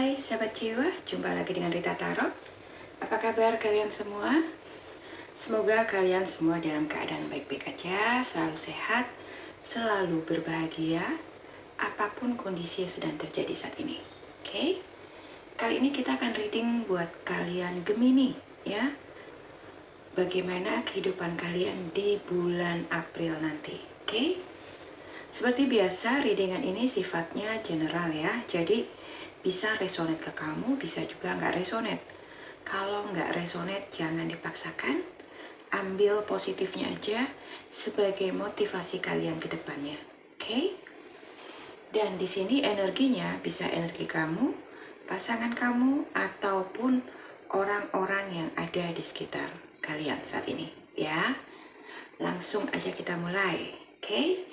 Hai sahabat jiwa, jumpa lagi dengan Rita Tarot. Apa kabar kalian semua? Semoga kalian semua dalam keadaan baik-baik aja, selalu sehat, selalu berbahagia, apapun kondisi yang sedang terjadi saat ini. Oke? Kali ini kita akan reading buat kalian Gemini, ya. Bagaimana kehidupan kalian di bulan April nanti, oke? Seperti biasa, readingan ini sifatnya general ya, jadi bisa resonate ke kamu, bisa juga nggak resonate. Kalau nggak resonate, jangan dipaksakan. Ambil positifnya aja sebagai motivasi kalian ke depannya. Oke? Dan di sini energinya bisa energi kamu, pasangan kamu, ataupun orang-orang yang ada di sekitar kalian saat ini. Ya, langsung aja kita mulai. Oke?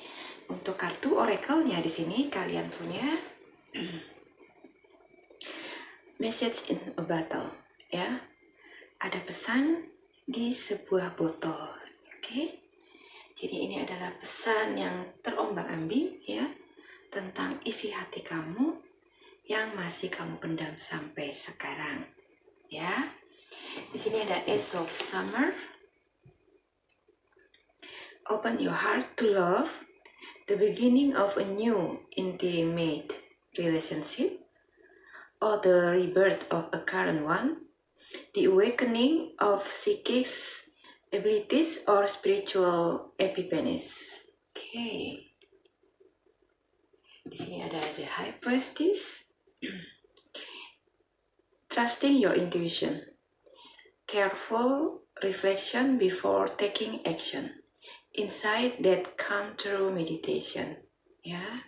Untuk kartu oracle-nya di sini kalian punya message in a bottle, ya. Ada pesan di sebuah botol, oke? Jadi ini adalah pesan yang terombang-ambing, ya, tentang isi hati kamu yang masih kamu pendam sampai sekarang, ya. Di sini ada Ace of Summer. Open your heart to love, the beginning of a new intimate relationship, or the rebirth of a current one, the awakening of psychic abilities or spiritual epiphanies. Oke. Di sini ada the High Priestess. Trusting your intuition. Careful reflection before taking action. Insight that come through meditation. Ya.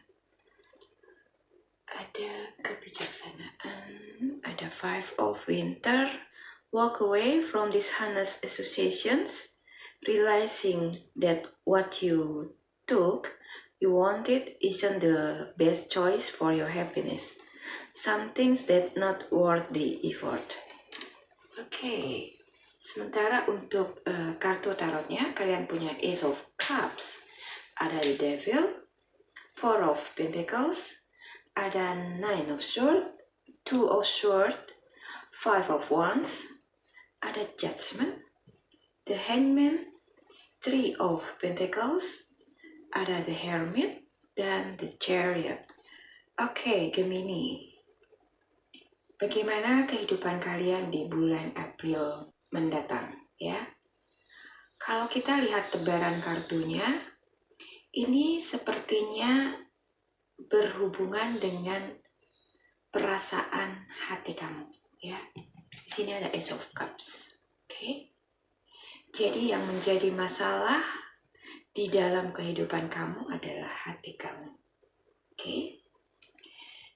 Ada kebijaksanaan, ada Five of Winter, walk away from dishonest associations, realizing that what you wanted isn't the best choice for your happiness. Some things that not worth the effort. Oke, sementara untuk kartu tarotnya, kalian punya Ace of Cups, ada the Devil, Four of Pentacles, ada Nine of Swords, Two of Swords, Five of Wands, ada Judgment, the Hangman, Three of Pentacles, ada the Hermit, dan the Chariot. Oke, Gemini. Bagaimana kehidupan kalian di bulan April mendatang, ya? Kalau kita lihat tebaran kartunya, ini sepertinya berhubungan dengan perasaan hati kamu, ya. Di sini ada Ace of Cups, oke? Jadi yang menjadi masalah di dalam kehidupan kamu adalah hati kamu, oke?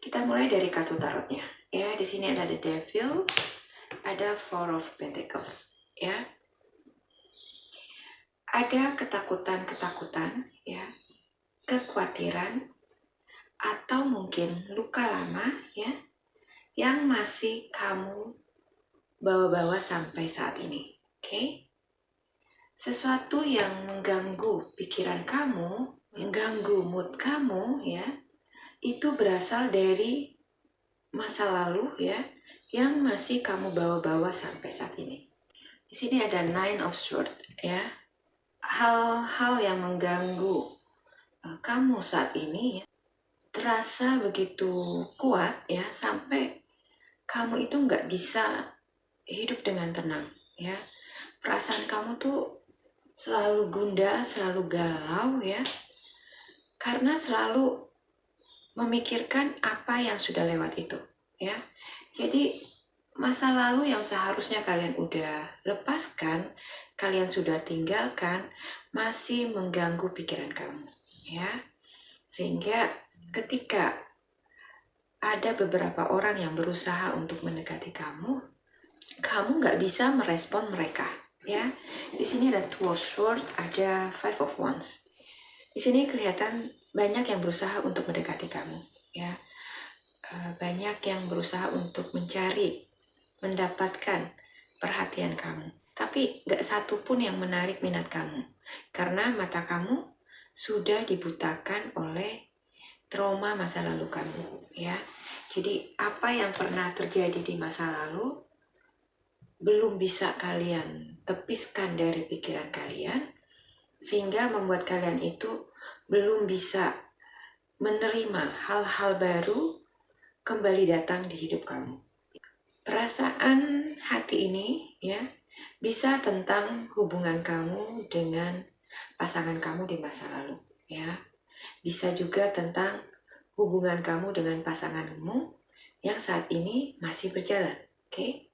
Kita mulai dari kartu tarotnya, ya. Di sini ada the Devil, ada Four of Pentacles, ya. Ada ketakutan-ketakutan, ya, kekhawatiran, atau mungkin luka lama, ya, yang masih kamu bawa-bawa sampai saat ini, oke? Sesuatu yang mengganggu pikiran kamu, mengganggu mood kamu, ya, itu berasal dari masa lalu, ya, yang masih kamu bawa-bawa sampai saat ini. Di sini ada Nine of Swords, ya, hal-hal yang mengganggu kamu saat ini, ya, terasa begitu kuat, ya, sampai kamu itu nggak bisa hidup dengan tenang, ya. Perasaan kamu tuh selalu gundah, selalu galau, ya, karena selalu memikirkan apa yang sudah lewat itu, ya. Jadi masa lalu yang seharusnya kalian udah lepaskan, kalian sudah tinggalkan, masih mengganggu pikiran kamu, ya. Sehingga ketika ada beberapa orang yang berusaha untuk mendekati kamu nggak bisa merespon mereka, ya. Di sini ada Two of Swords, ada Five of Wands. Di sini kelihatan banyak yang berusaha untuk mendekati kamu, ya. Banyak yang berusaha untuk mencari, mendapatkan perhatian kamu. Tapi nggak satu pun yang menarik minat kamu, karena mata kamu sudah dibutakan oleh trauma masa lalu kamu, ya. Jadi apa yang pernah terjadi di masa lalu belum bisa kalian tepiskan dari pikiran kalian, sehingga membuat kalian itu belum bisa menerima hal-hal baru kembali datang di hidup kamu. Perasaan hati ini ya bisa tentang hubungan kamu dengan pasangan kamu di masa lalu ya. Bisa juga tentang hubungan kamu dengan pasanganmu yang saat ini masih berjalan, oke?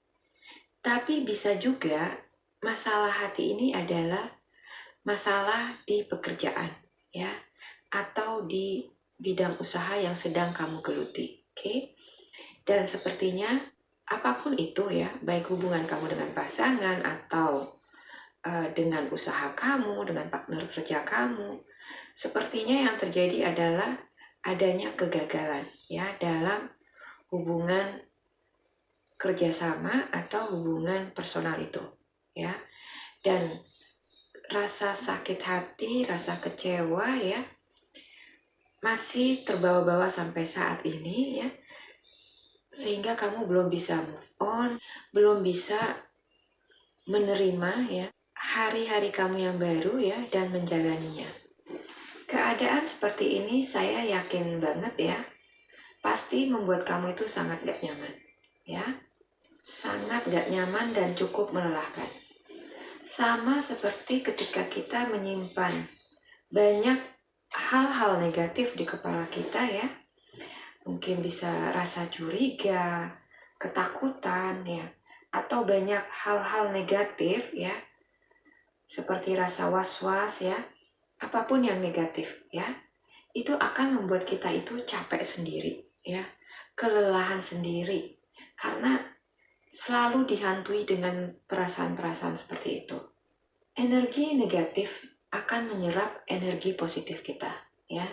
Tapi bisa juga masalah hati ini adalah masalah di pekerjaan ya, atau di bidang usaha yang sedang kamu geluti, oke? Dan sepertinya apapun itu ya, baik hubungan kamu dengan pasangan atau dengan usaha kamu, dengan partner kerja kamu, sepertinya yang terjadi adalah adanya kegagalan ya dalam hubungan kerjasama atau hubungan personal itu ya. Dan rasa sakit hati, rasa kecewa ya masih terbawa-bawa sampai saat ini ya, sehingga kamu belum bisa move on, belum bisa menerima ya hari-hari kamu yang baru ya dan menjalaninya. Keadaan seperti ini saya yakin banget ya pasti membuat kamu itu sangat gak nyaman ya, sangat gak nyaman dan cukup melelahkan. Sama seperti ketika kita menyimpan banyak hal-hal negatif di kepala kita ya, mungkin bisa rasa curiga, ketakutan ya, atau banyak hal-hal negatif ya, seperti rasa was-was ya, apapun yang negatif ya, itu akan membuat kita itu capek sendiri ya, kelelahan sendiri, karena selalu dihantui dengan perasaan-perasaan seperti itu. Energi negatif akan menyerap energi positif kita ya.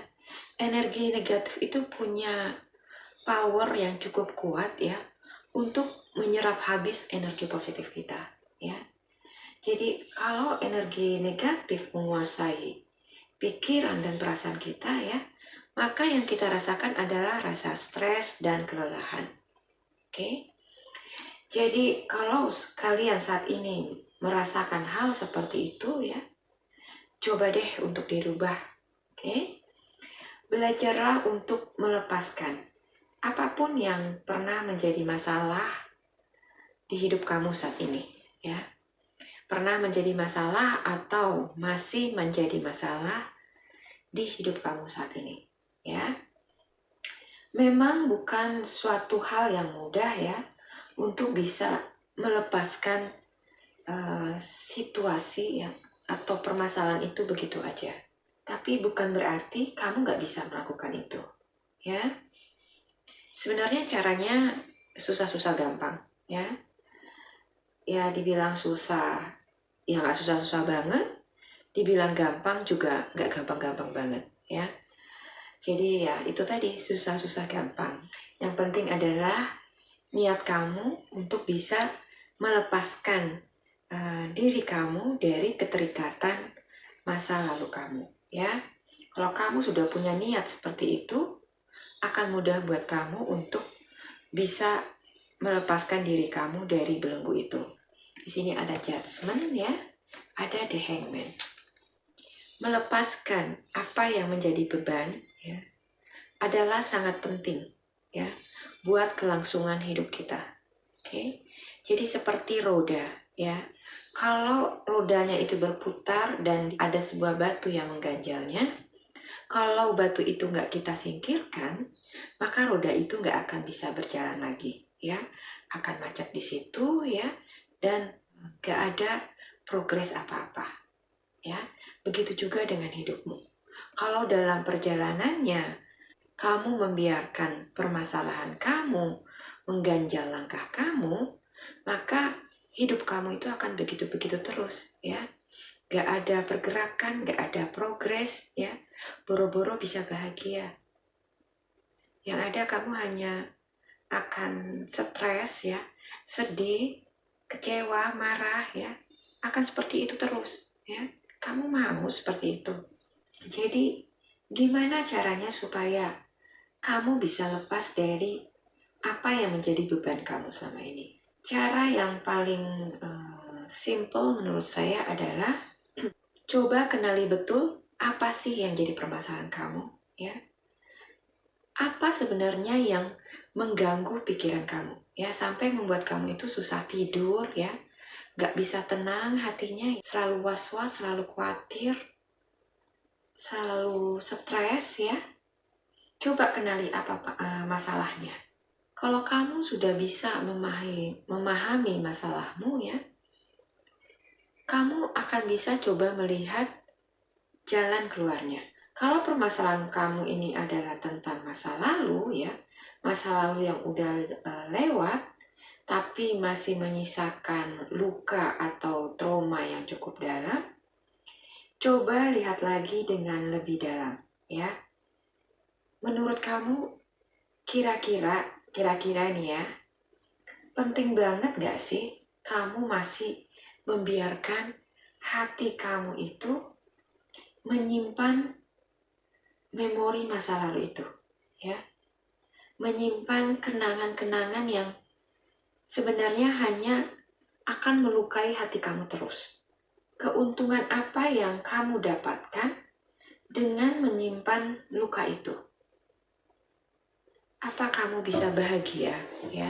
Energi negatif itu punya power yang cukup kuat ya untuk menyerap habis energi positif kita ya. Jadi kalau energi negatif menguasai pikiran dan perasaan kita ya, maka yang kita rasakan adalah rasa stres dan kelelahan. Oke? Jadi kalau kalian saat ini merasakan hal seperti itu ya, coba deh untuk dirubah. Oke? Belajarlah untuk melepaskan apapun yang pernah menjadi masalah di hidup kamu saat ini ya. Pernah menjadi masalah atau masih menjadi masalah di hidup kamu saat ini ya. Memang bukan suatu hal yang mudah ya untuk bisa melepaskan situasi ya atau permasalahan itu begitu aja. Tapi bukan berarti kamu nggak bisa melakukan itu ya. Sebenarnya caranya susah-susah gampang ya. Ya dibilang susah, ya nggak susah-susah banget. Dibilang gampang juga nggak gampang-gampang banget ya. Jadi ya itu tadi, susah-susah gampang. Yang penting adalah niat kamu untuk bisa melepaskan diri kamu dari keterikatan masa lalu kamu ya. Kalau kamu sudah punya niat seperti itu, akan mudah buat kamu untuk bisa melepaskan diri kamu dari belenggu itu. Di sini ada Judgment ya, ada The Hangman. Melepaskan apa yang menjadi beban ya adalah sangat penting ya buat kelangsungan hidup kita. Oke? Jadi seperti roda ya. Kalau rodanya itu berputar dan ada sebuah batu yang mengganjalnya, kalau batu itu nggak kita singkirkan, maka roda itu nggak akan bisa berjalan lagi ya. Akan macet di situ ya, dan nggak ada progres apa-apa ya. Begitu juga dengan hidupmu. Kalau dalam perjalanannya kamu membiarkan permasalahan kamu mengganjal langkah kamu, maka hidup kamu itu akan begitu-begitu terus ya. Gak ada pergerakan, gak ada progres ya. Boro-boro bisa bahagia. Yang ada kamu hanya akan stres ya, sedih, kecewa, marah ya. Akan seperti itu terus ya. Kamu mau seperti itu. Jadi gimana caranya supaya kamu bisa lepas dari Apa yang menjadi beban kamu selama ini? Cara yang paling simple menurut saya adalah coba kenali betul apa sih yang jadi permasalahan kamu, ya. Apa sebenarnya yang mengganggu pikiran kamu, ya, sampai membuat kamu itu susah tidur, ya, nggak bisa tenang hatinya, selalu was-was, selalu khawatir, selalu stres, ya. Coba kenali apa masalahnya. Kalau kamu sudah bisa memahami masalahmu, ya, kamu akan bisa coba melihat jalan keluarnya. Kalau permasalahan kamu ini adalah tentang masa lalu, ya, masa lalu yang udah lewat, tapi masih menyisakan luka atau trauma yang cukup dalam, coba lihat lagi dengan lebih dalam, ya. Menurut kamu, kira-kira nih ya, penting banget gak sih kamu masih membiarkan hati kamu itu menyimpan memori masa lalu itu, ya, menyimpan kenangan-kenangan yang sebenarnya hanya akan melukai hati kamu terus. Keuntungan apa yang kamu dapatkan dengan menyimpan luka itu? Apa kamu bisa bahagia, ya,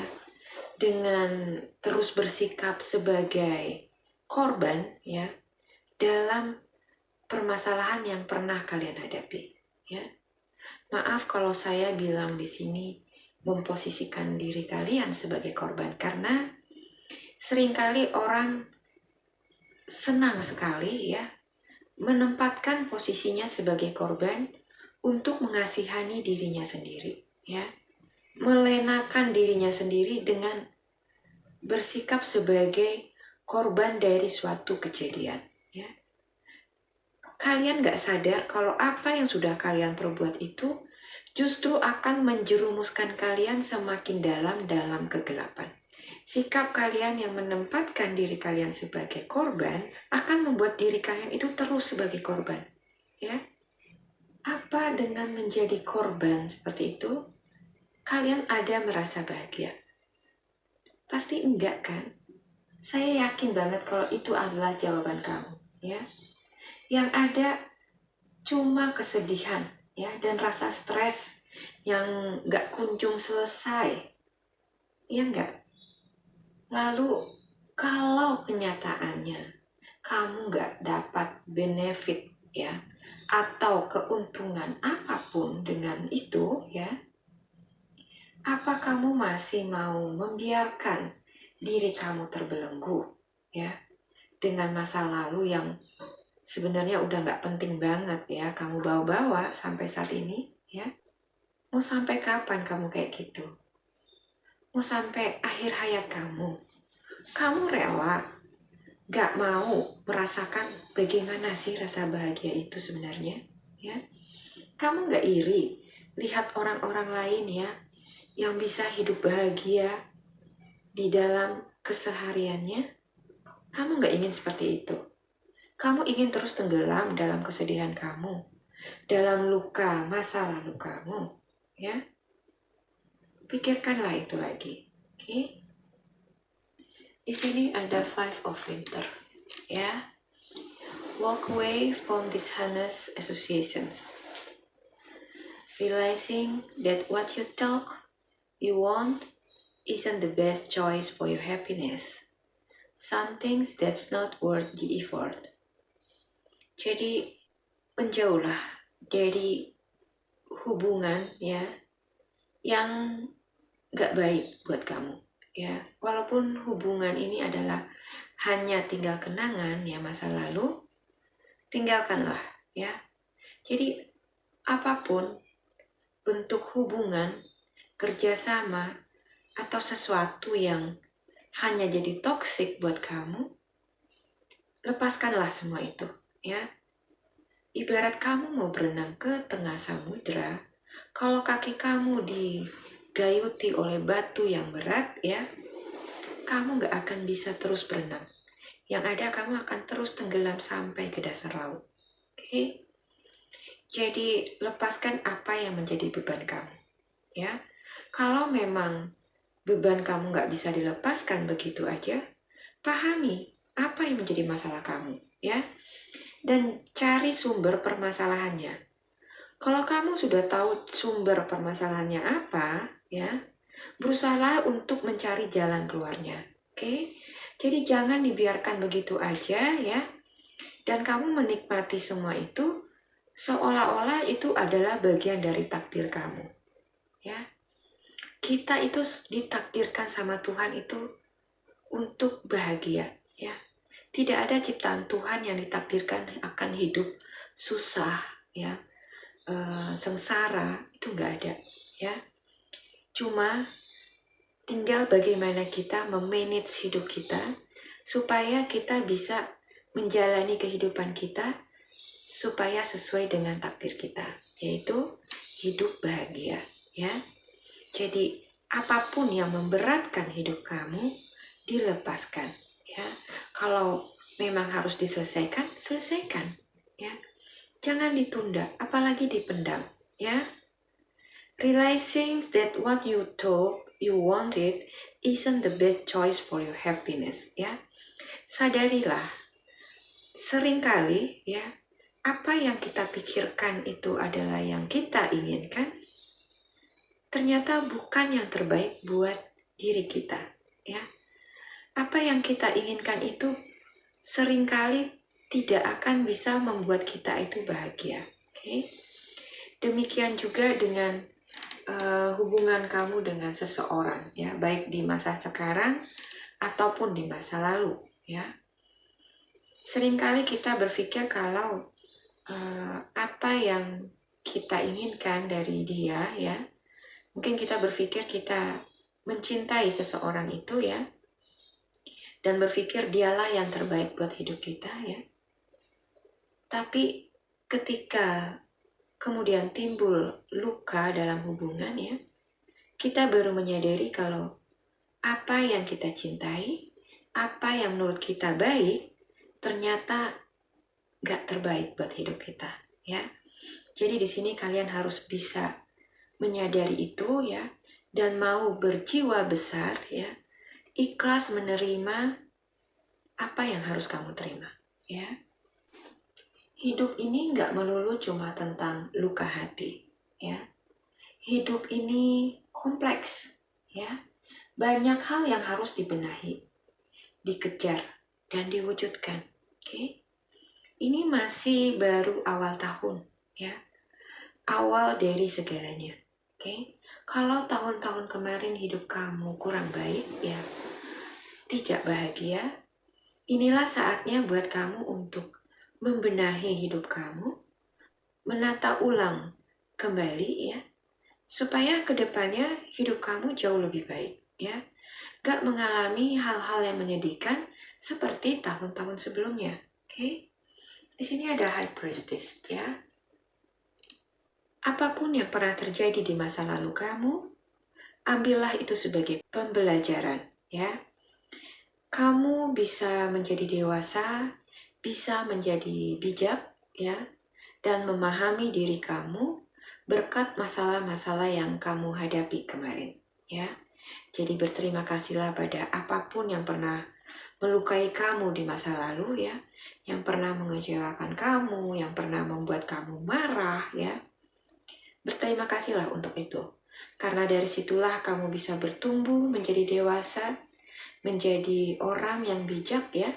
dengan terus bersikap sebagai korban, ya, dalam permasalahan yang pernah kalian hadapi, ya? Maaf kalau saya bilang di sini memposisikan diri kalian sebagai korban, karena seringkali orang senang sekali, ya, menempatkan posisinya sebagai korban untuk mengasihani dirinya sendiri, ya, melenakan dirinya sendiri dengan bersikap sebagai korban dari suatu kejadian, ya. Kalian gak sadar kalau apa yang sudah kalian perbuat itu justru akan menjerumuskan kalian semakin dalam kegelapan. Sikap kalian yang menempatkan diri kalian sebagai korban akan membuat diri kalian itu terus sebagai korban, ya. Apa dengan menjadi korban seperti itu, kalian ada merasa bahagia? Pasti enggak kan? Saya yakin banget kalau itu adalah jawaban kamu, ya. Yang ada cuma kesedihan, ya, dan rasa stres yang gak kunjung selesai, ya enggak? Lalu kalau kenyataannya kamu gak dapat benefit, ya, atau keuntungan apapun dengan itu, ya, apa kamu masih mau membiarkan diri kamu terbelenggu, ya, dengan masa lalu yang sebenarnya udah gak penting banget, ya, kamu bawa-bawa sampai saat ini, ya? Mau sampai kapan kamu kayak gitu? Mau sampai akhir hayat kamu? Kamu rela gak mau merasakan bagaimana sih rasa bahagia itu sebenarnya, ya? Kamu gak iri lihat orang-orang lain, ya, yang bisa hidup bahagia di dalam kesehariannya? Kamu gak ingin seperti itu. Kamu ingin terus tenggelam dalam kesedihan kamu, dalam luka masa lalu kamu, ya. Pikirkanlah itu lagi, oke? Di sini ada Five of Winter, ya. Walk away from dishonest associations. Realizing that what you talk you want isn't the best choice for your happiness. Some things that's not worth the effort. Jadi menjauhlah dari hubungan, ya, yang gak baik buat kamu, ya. Walaupun hubungan ini adalah hanya tinggal kenangan, ya, masa lalu, tinggalkanlah, ya. Jadi apapun bentuk hubungan, kerjasama, atau sesuatu yang hanya jadi toksik buat kamu, lepaskanlah semua itu, ya. Ibarat kamu mau berenang ke tengah samudra, kalau kaki kamu digayuti oleh batu yang berat, ya, kamu gak akan bisa terus berenang. Yang ada kamu akan terus tenggelam sampai ke dasar laut, oke? Jadi lepaskan apa yang menjadi beban kamu, ya. Kalau memang beban kamu nggak bisa dilepaskan begitu aja, pahami apa yang menjadi masalah kamu, ya. Dan cari sumber permasalahannya. Kalau kamu sudah tahu sumber permasalahannya apa, ya, berusahalah untuk mencari jalan keluarnya. Oke? Jadi jangan dibiarkan begitu aja, ya. Dan kamu menikmati semua itu seolah-olah itu adalah bagian dari takdir kamu, ya. Kita itu ditakdirkan sama Tuhan itu untuk bahagia, ya. Tidak ada ciptaan Tuhan yang ditakdirkan akan hidup susah, ya, sengsara, itu nggak ada, ya. Cuma tinggal bagaimana kita memanage hidup kita supaya kita bisa menjalani kehidupan kita supaya sesuai dengan takdir kita, yaitu hidup bahagia, ya. Jadi apapun yang memberatkan hidup kamu dilepaskan, ya. Kalau memang harus diselesaikan, selesaikan, ya. Jangan ditunda, apalagi dipendam, ya. Realizing that what you thought you wanted isn't the best choice for your happiness, ya. Sadarilah, seringkali, ya, apa yang kita pikirkan itu adalah yang kita inginkan, ternyata bukan yang terbaik buat diri kita, ya. Apa yang kita inginkan itu seringkali tidak akan bisa membuat kita itu bahagia, oke? Demikian juga dengan hubungan kamu dengan seseorang, ya, baik di masa sekarang ataupun di masa lalu, ya. Seringkali kita berpikir kalau apa yang kita inginkan dari dia, ya, mungkin kita berpikir kita mencintai seseorang itu, ya, dan berpikir dialah yang terbaik buat hidup kita, ya. Tapi ketika kemudian timbul luka dalam hubungan, ya, kita baru menyadari kalau apa yang kita cintai, apa yang menurut kita baik, ternyata gak terbaik buat hidup kita, ya. Jadi di sini kalian harus bisa menyadari itu, ya, dan mau berjiwa besar, ya, ikhlas menerima apa yang harus kamu terima, ya. Hidup ini gak melulu cuma tentang luka hati, ya. Hidup ini kompleks, ya. Banyak hal yang harus dibenahi, dikejar, dan diwujudkan, oke. Ini masih baru awal tahun, ya. Awal dari segalanya, oke. Kalau tahun-tahun kemarin hidup kamu kurang baik, ya, tidak bahagia, inilah saatnya buat kamu untuk membenahi hidup kamu, menata ulang kembali, ya, supaya kedepannya hidup kamu jauh lebih baik, ya. Gak mengalami hal-hal yang menyedihkan seperti tahun-tahun sebelumnya, oke. Di sini ada High Priestess, ya. Apapun yang pernah terjadi di masa lalu kamu, ambillah itu sebagai pembelajaran, ya. Kamu bisa menjadi dewasa, bisa menjadi bijak, ya, dan memahami diri kamu berkat masalah-masalah yang kamu hadapi kemarin, ya. Jadi berterima kasihlah pada apapun yang pernah melukai kamu di masa lalu, ya, yang pernah mengecewakan kamu, yang pernah membuat kamu marah, ya. Berterima kasihlah untuk itu. Karena dari situlah kamu bisa bertumbuh menjadi dewasa, menjadi orang yang bijak, ya,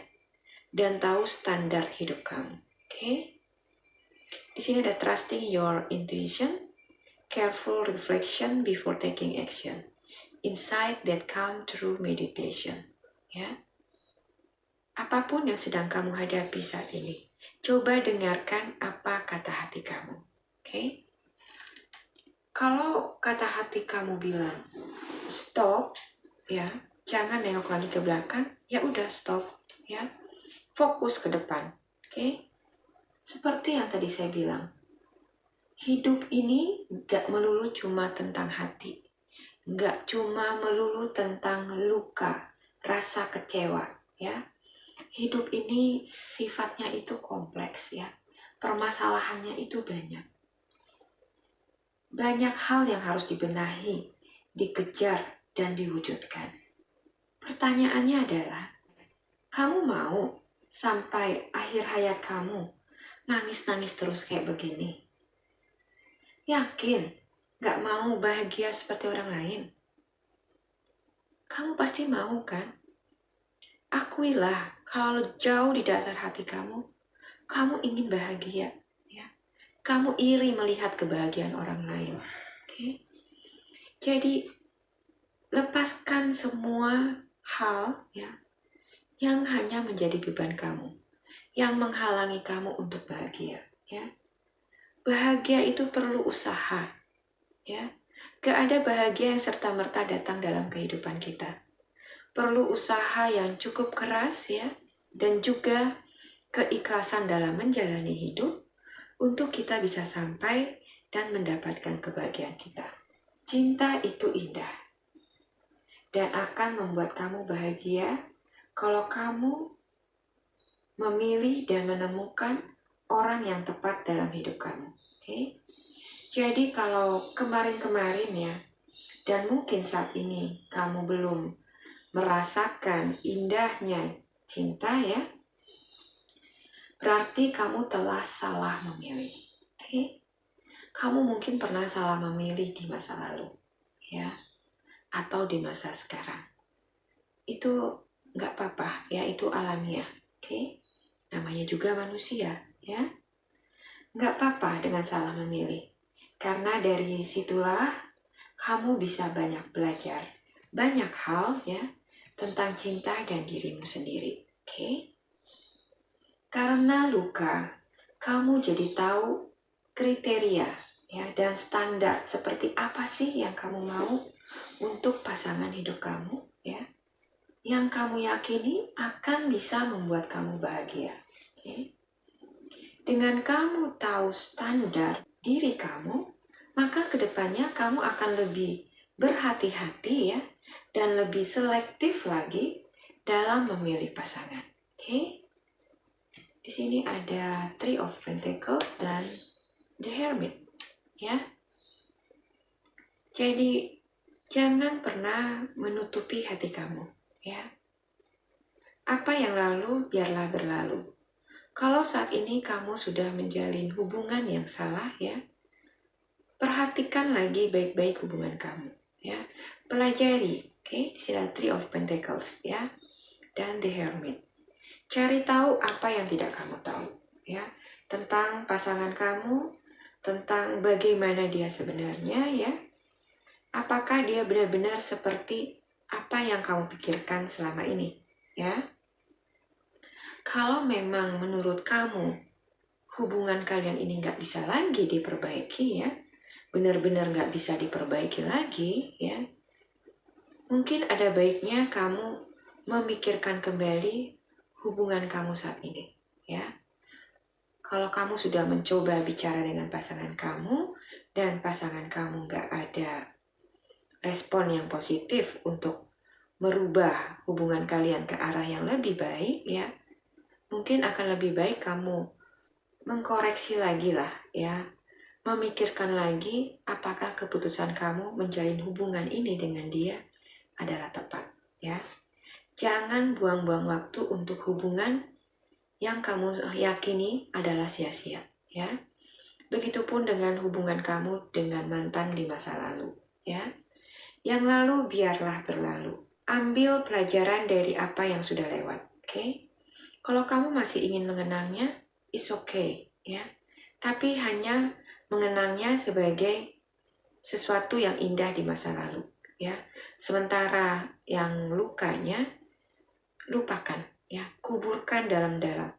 dan tahu standar hidup kamu, oke? Di sini ada trusting your intuition, careful reflection before taking action, insight that come through meditation, ya. Apapun yang sedang kamu hadapi saat ini, coba dengarkan apa kata hati kamu, oke? Kalau kata hati kamu bilang stop, ya, jangan nengok lagi ke belakang, ya udah stop, ya. Fokus ke depan, oke? Seperti yang tadi saya bilang, hidup ini gak melulu cuma tentang hati, gak cuma melulu tentang luka, rasa kecewa, ya. Hidup ini sifatnya itu kompleks, ya. Permasalahannya itu banyak. Banyak hal yang harus dibenahi, dikejar, dan diwujudkan. Pertanyaannya adalah, kamu mau sampai akhir hayat kamu nangis-nangis terus kayak begini? Yakin gak mau bahagia seperti orang lain? Kamu pasti mau kan? Akuilah kalau jauh di dasar hati kamu ingin bahagia. Ya. Kamu iri melihat kebahagiaan orang lain. Okay? Jadi lepaskan semua hal ya yang hanya menjadi beban kamu, yang menghalangi kamu untuk bahagia. Ya. Bahagia itu perlu usaha. Ya. Gak ada bahagia yang serta-merta datang dalam kehidupan kita. Perlu usaha yang cukup keras ya, dan juga keikhlasan dalam menjalani hidup untuk kita bisa sampai dan mendapatkan kebahagiaan kita. Cinta itu indah dan akan membuat kamu bahagia kalau kamu memilih dan menemukan orang yang tepat dalam hidup kamu. Okay? Jadi kalau kemarin-kemarin ya, dan mungkin saat ini kamu belum merasakan indahnya cinta ya, berarti kamu telah salah memilih. Okay? Kamu mungkin pernah salah memilih di masa lalu, ya, atau di masa sekarang. Itu nggak apa-apa, ya, itu alamiah. Okay? Namanya juga manusia, ya. Nggak apa-apa dengan salah memilih, karena dari situlah kamu bisa banyak belajar, banyak hal, ya, tentang cinta dan dirimu sendiri. Okay? Karena luka, kamu jadi tahu kriteria ya dan standar seperti apa sih yang kamu mau untuk pasangan hidup kamu ya. Yang kamu yakini akan bisa membuat kamu bahagia. Okay? Dengan kamu tahu standar diri kamu, maka kedepannya kamu akan lebih berhati-hati ya dan lebih selektif lagi dalam memilih pasangan. Oke? Di sini ada Three of Pentacles dan The Hermit, ya. Jadi jangan pernah menutupi hati kamu, ya. Apa yang lalu biarlah berlalu. Kalau saat ini kamu sudah menjalin hubungan yang salah, ya, perhatikan lagi baik-baik hubungan kamu, ya. Pelajari, oke? Di sini ada Three of Pentacles, ya, dan The Hermit. Cari tahu apa yang tidak kamu tahu, ya, tentang pasangan kamu, tentang bagaimana dia sebenarnya, ya. Apakah dia benar-benar seperti apa yang kamu pikirkan selama ini, ya. Kalau memang menurut kamu hubungan kalian ini nggak bisa lagi diperbaiki, ya, benar-benar nggak bisa diperbaiki lagi, ya, mungkin ada baiknya kamu memikirkan kembali hubungan kamu saat ini, ya. Kalau kamu sudah mencoba bicara dengan pasangan kamu dan pasangan kamu nggak ada respon yang positif untuk merubah hubungan kalian ke arah yang lebih baik, ya, mungkin akan lebih baik kamu mengkoreksi lagi lah, ya, memikirkan lagi apakah keputusan kamu menjalin hubungan ini dengan dia adalah tepat, ya. Jangan buang-buang waktu untuk hubungan yang kamu yakini adalah sia-sia, ya. Begitupun dengan hubungan kamu dengan mantan di masa lalu, ya. Yang lalu biarlah berlalu. Ambil pelajaran dari apa yang sudah lewat, oke? Kalau kamu masih ingin mengenangnya, it's okay, ya. Tapi hanya mengenangnya sebagai sesuatu yang indah di masa lalu, ya. Sementara yang lukanya lupakan, ya, kuburkan dalam-dalam.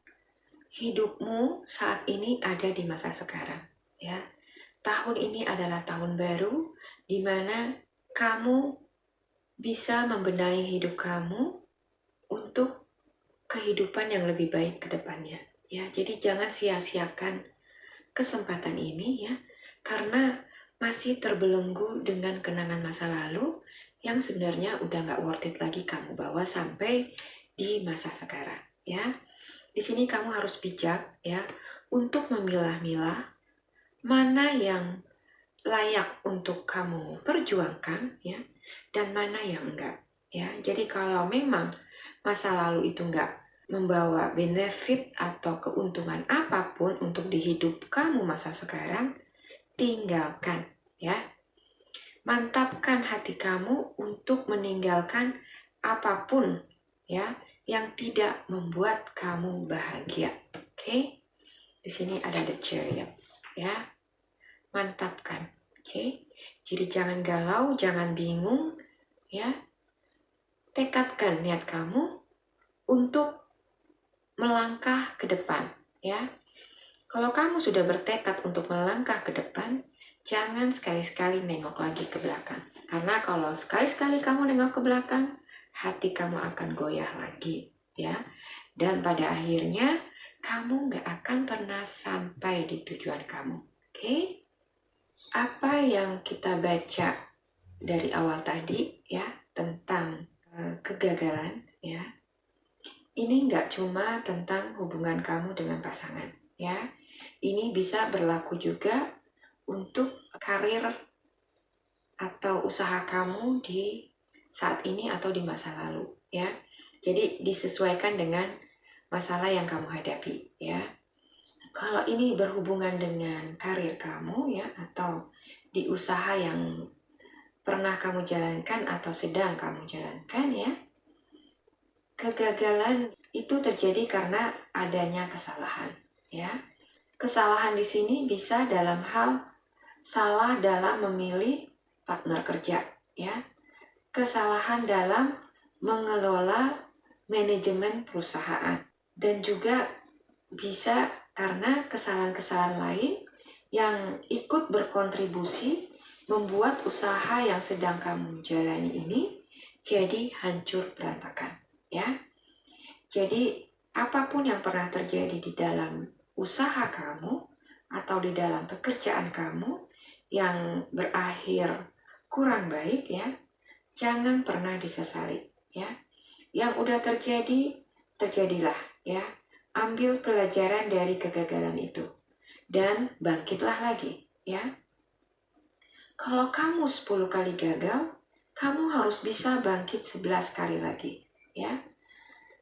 Hidupmu saat ini ada di masa sekarang, ya. Tahun ini adalah tahun baru di mana kamu bisa membenahi hidup kamu untuk kehidupan yang lebih baik ke depannya, ya. Jadi jangan sia-siakan kesempatan ini, ya, karena masih terbelenggu dengan kenangan masa lalu yang sebenarnya udah nggak worth it lagi kamu bawa sampai di masa sekarang, ya. Di sini kamu harus bijak, ya, untuk memilah-milah mana yang layak untuk kamu perjuangkan, ya, dan mana yang enggak. Ya, jadi kalau memang masa lalu itu enggak membawa benefit atau keuntungan apapun untuk di hidup kamu masa sekarang, tinggalkan ya. Mantapkan hati kamu untuk meninggalkan apapun ya yang tidak membuat kamu bahagia. Oke? Di sini ada the chariot ya. Mantapkan. Oke? Jadi jangan galau, jangan bingung ya. Tekadkan niat kamu untuk melangkah ke depan ya. Kalau kamu sudah bertekad untuk melangkah ke depan, jangan sekali-sekali nengok lagi ke belakang. Karena kalau sekali-sekali kamu nengok ke belakang, hati kamu akan goyah lagi, ya. Dan pada akhirnya, kamu nggak akan pernah sampai di tujuan kamu, oke? Apa yang kita baca dari awal tadi, ya, tentang kegagalan, ya. Ini nggak cuma tentang hubungan kamu dengan pasangan, ya. Ini bisa berlaku juga untuk karir atau usaha kamu di saat ini atau di masa lalu, ya. Jadi disesuaikan dengan masalah yang kamu hadapi, ya. Kalau ini berhubungan dengan karir kamu, ya, atau di usaha yang pernah kamu jalankan atau sedang kamu jalankan, ya. Kegagalan itu terjadi karena adanya kesalahan, ya. Kesalahan di sini bisa dalam hal salah dalam memilih partner kerja, ya. Kesalahan dalam mengelola manajemen perusahaan, dan juga bisa karena kesalahan-kesalahan lain yang ikut berkontribusi membuat usaha yang sedang kamu jalani ini jadi hancur berantakan, ya. Jadi apapun yang pernah terjadi di dalam usaha kamu atau di dalam pekerjaan kamu yang berakhir kurang baik, ya, jangan pernah disesali, ya. Yang udah terjadi, terjadilah, ya. Ambil pelajaran dari kegagalan itu dan bangkitlah lagi, ya. Kalau kamu 10 kali gagal, kamu harus bisa bangkit 11 kali lagi, ya.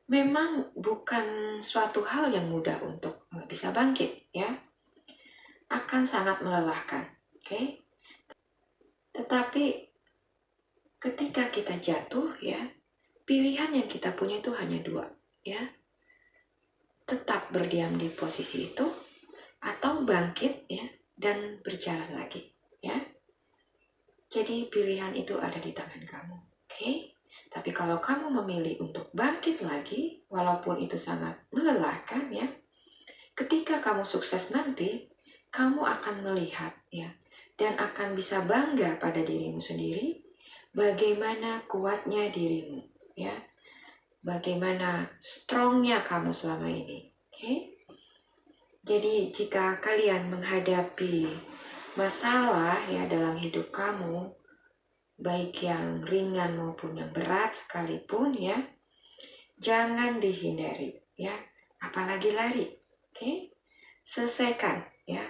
Memang bukan suatu hal yang mudah untuk bisa bangkit, ya. Akan sangat melelahkan, oke? Tetapi ketika kita jatuh, ya, pilihan yang kita punya itu hanya dua, ya. Tetap berdiam di posisi itu atau bangkit, ya, dan berjalan lagi, ya. Jadi pilihan itu ada di tangan kamu, oke? Tapi kalau kamu memilih untuk bangkit lagi, walaupun itu sangat melelahkan, ya, ketika kamu sukses nanti, kamu akan melihat, ya, dan akan bisa bangga pada dirimu sendiri, bagaimana kuatnya dirimu, ya, bagaimana strongnya kamu selama ini, oke? Jadi jika kalian menghadapi masalah, ya, dalam hidup kamu, baik yang ringan maupun yang berat sekalipun, ya, jangan dihindari, ya, apalagi lari, oke? Selesaikan, ya,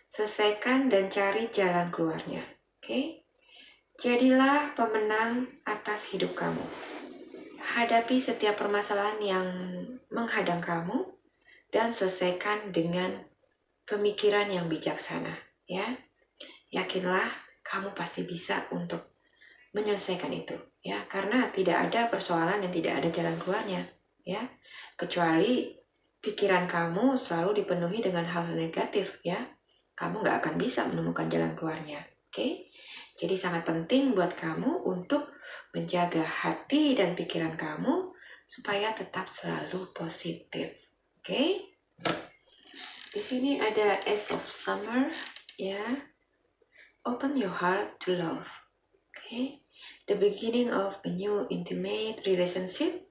selesaikan dan cari jalan keluarnya, oke? Jadilah pemenang atas hidup kamu. Hadapi setiap permasalahan yang menghadang kamu dan selesaikan dengan pemikiran yang bijaksana, ya. Yakinlah kamu pasti bisa untuk menyelesaikan itu, ya, karena tidak ada persoalan yang tidak ada jalan keluarnya, ya, kecuali pikiran kamu selalu dipenuhi dengan hal negatif, ya, kamu nggak akan bisa menemukan jalan keluarnya, oke? Jadi sangat penting buat kamu untuk menjaga hati dan pikiran kamu supaya tetap selalu positif, oke? Di sini ada Ace of Summer, ya. Open your heart to love, oke? The beginning of a new intimate relationship,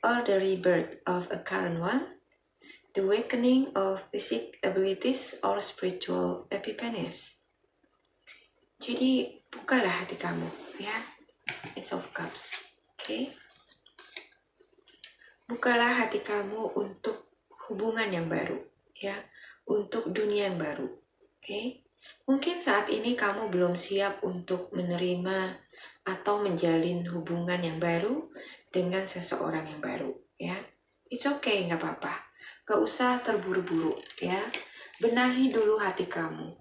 or the rebirth of a current one, the awakening of physical abilities or spiritual epiphanies. Jadi bukalah hati kamu, ya. Ace of Cups, oke? Bukalah hati kamu untuk hubungan yang baru, ya, untuk dunia yang baru, oke? Mungkin saat ini kamu belum siap untuk menerima atau menjalin hubungan yang baru dengan seseorang yang baru, ya. It's okay, nggak apa-apa. Gak usah terburu-buru, ya. Benahi dulu hati kamu.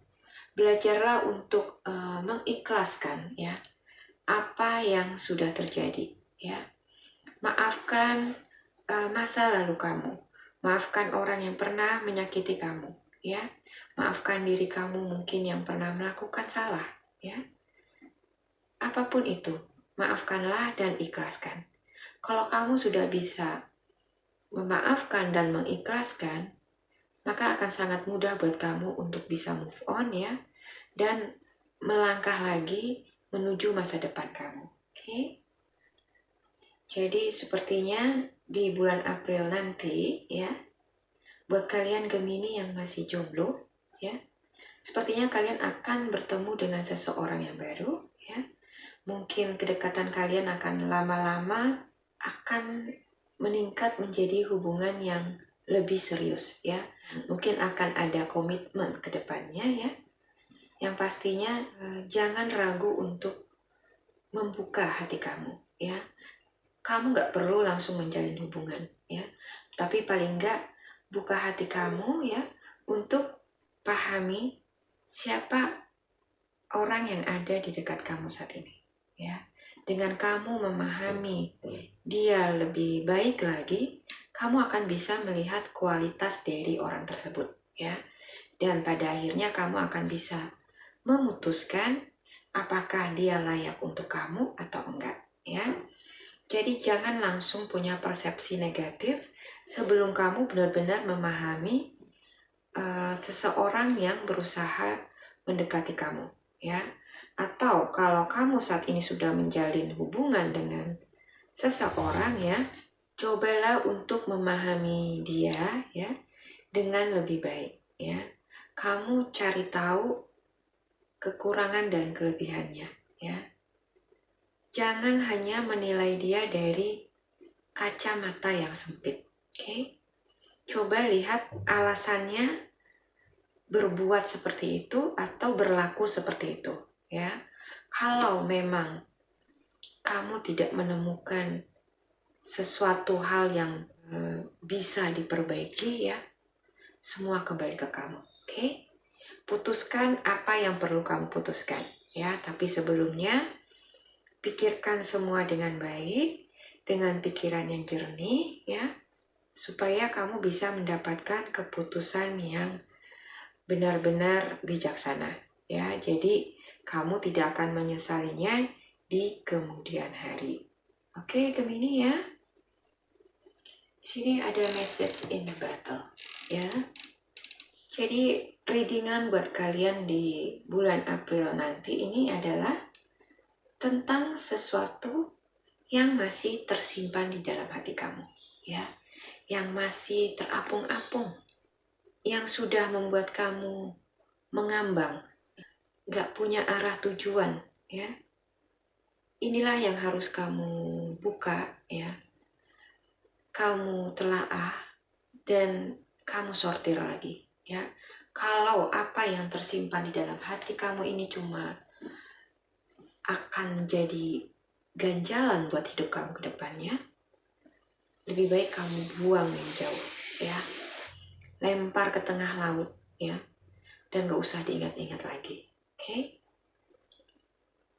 Belajarlah untuk mengikhlaskan, ya, apa yang sudah terjadi, ya. Maafkan masa lalu kamu. Maafkan orang yang pernah menyakiti kamu, ya. Maafkan diri kamu mungkin yang pernah melakukan salah, ya. Apapun itu, maafkanlah dan ikhlaskan. Kalau kamu sudah bisa memaafkan dan mengikhlaskan, maka akan sangat mudah buat kamu untuk bisa move on, ya, dan melangkah lagi menuju masa depan kamu. Oke? Jadi sepertinya di bulan April nanti, ya, buat kalian Gemini yang masih jomblo, ya, sepertinya kalian akan bertemu dengan seseorang yang baru, ya. Mungkin kedekatan kalian akan lama-lama akan meningkat menjadi hubungan yang lebih serius, ya. Mungkin akan ada komitmen ke depannya, ya. Yang pastinya jangan ragu untuk membuka hati kamu, ya. Kamu nggak perlu langsung menjalin hubungan, ya. Tapi paling nggak buka hati kamu, ya, untuk pahami siapa orang yang ada di dekat kamu saat ini, ya. Dengan kamu memahami dia lebih baik lagi, kamu akan bisa melihat kualitas dari orang tersebut, ya. Dan pada akhirnya kamu akan bisa memutuskan apakah dia layak untuk kamu atau enggak, ya. Jadi jangan langsung punya persepsi negatif sebelum kamu benar-benar memahami seseorang yang berusaha mendekati kamu, ya. Atau kalau kamu saat ini sudah menjalin hubungan dengan seseorang, ya, cobalah untuk memahami dia, ya, dengan lebih baik, ya. Kamu cari tahu kekurangan dan kelebihannya, ya. Jangan hanya menilai dia dari kacamata yang sempit, oke? Coba lihat alasannya berbuat seperti itu atau berlaku seperti itu, ya. Kalau memang kamu tidak menemukan sesuatu hal yang bisa diperbaiki, ya, semua kembali ke kamu, oke? Putuskan apa yang perlu kamu putuskan, ya. Tapi sebelumnya pikirkan semua dengan baik, dengan pikiran yang jernih, ya, supaya kamu bisa mendapatkan keputusan yang benar-benar bijaksana, ya. Jadi kamu tidak akan menyesalinya di kemudian hari. Oke, Gemini, ya. Di sini ada message in battle, ya. Jadi readingan buat kalian di bulan April nanti ini adalah tentang sesuatu yang masih tersimpan di dalam hati kamu, ya. Yang masih terapung-apung, yang sudah membuat kamu mengambang, gak punya arah tujuan, ya. Inilah yang harus kamu buka, ya. Kamu telaah dan kamu sortir lagi, ya. Kalau apa yang tersimpan di dalam hati kamu ini cuma akan menjadi ganjalan buat hidup kamu ke depannya, lebih baik kamu buang yang jauh, ya. Lempar ke tengah laut, ya. Dan gak usah diingat-ingat lagi, oke?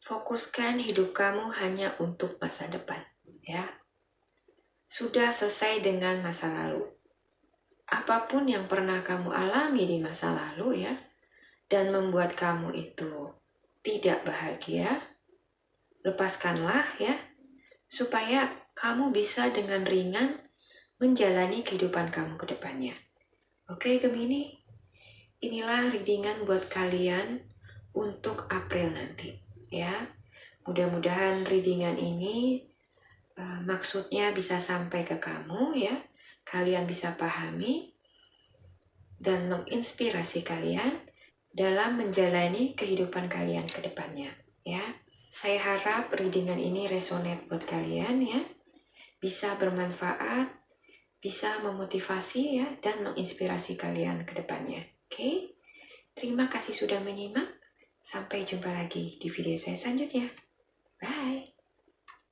Fokuskan hidup kamu hanya untuk masa depan, ya. Sudah selesai dengan masa lalu. Apapun yang pernah kamu alami di masa lalu, ya, dan membuat kamu itu tidak bahagia, lepaskanlah, ya, supaya kamu bisa dengan ringan menjalani kehidupan kamu ke depannya. Oke, Gemini? Inilah readingan buat kalian untuk April nanti, ya. Mudah-mudahan readingan ini maksudnya bisa sampai ke kamu, ya. Kalian bisa pahami dan menginspirasi kalian dalam menjalani kehidupan kalian ke depannya, ya. Saya harap readingan ini resonate buat kalian, ya. Bisa bermanfaat, bisa memotivasi, ya, dan menginspirasi kalian ke depannya. Oke? Terima kasih sudah menyimak. Sampai jumpa lagi di video saya selanjutnya. Bye.